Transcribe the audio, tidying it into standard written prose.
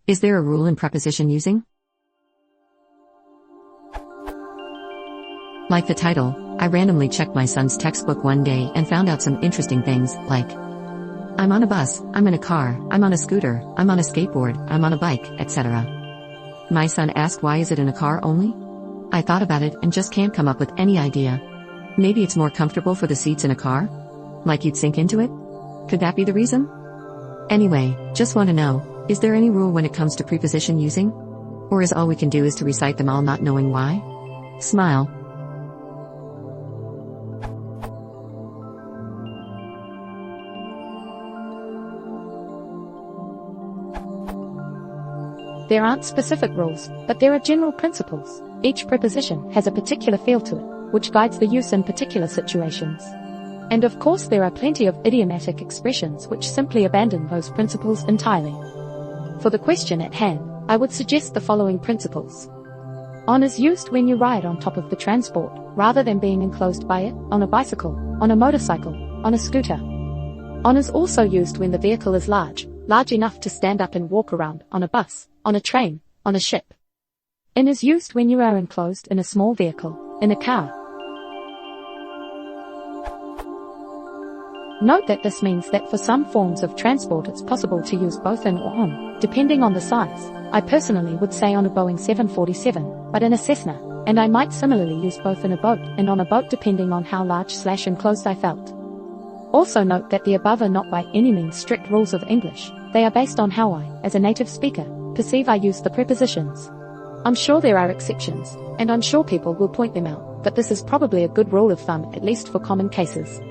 Is there a rule in preposition using? Like the title, I randomly checked my son's textbook one day and found out some interesting things, like I'm on a bus, I'm in a car, I'm on a scooter, I'm on a skateboard, I'm on a bike, etc. My son asked, why is it in a car only? I thought about it and just can't come up with any idea. Maybe it's more comfortable for the seats in a car? Like you'd sink into it? Could that be the reason? Anyway, just want to know, is there any rule when it comes to preposition using? Or is all we can do is to recite them all not knowing why? Smile. There aren't specific rules, but there are general principles. Each preposition has a particular feel to it, which guides the use in particular situations. And of course there are plenty of idiomatic expressions which simply abandon those principles entirely. For the question at hand, I would suggest the following principles. On is used when you ride on top of the transport, rather than being enclosed by it, on a bicycle, on a motorcycle, on a scooter. On is also used when the vehicle is large enough to stand up and walk around, on a bus, on a train, on a ship. In is used when you are enclosed in a small vehicle, in a car. Note that this means that for some forms of transport it's possible to use both in or on, depending on the size. I personally would say on a Boeing 747, but in a Cessna, and I might similarly use both in a boat and on a boat depending on how large/enclosed I felt. Also note that the above are not by any means strict rules of English, they are based on how I, as a native speaker, perceive I use the prepositions. I'm sure there are exceptions, and I'm sure people will point them out, but this is probably a good rule of thumb at least for common cases.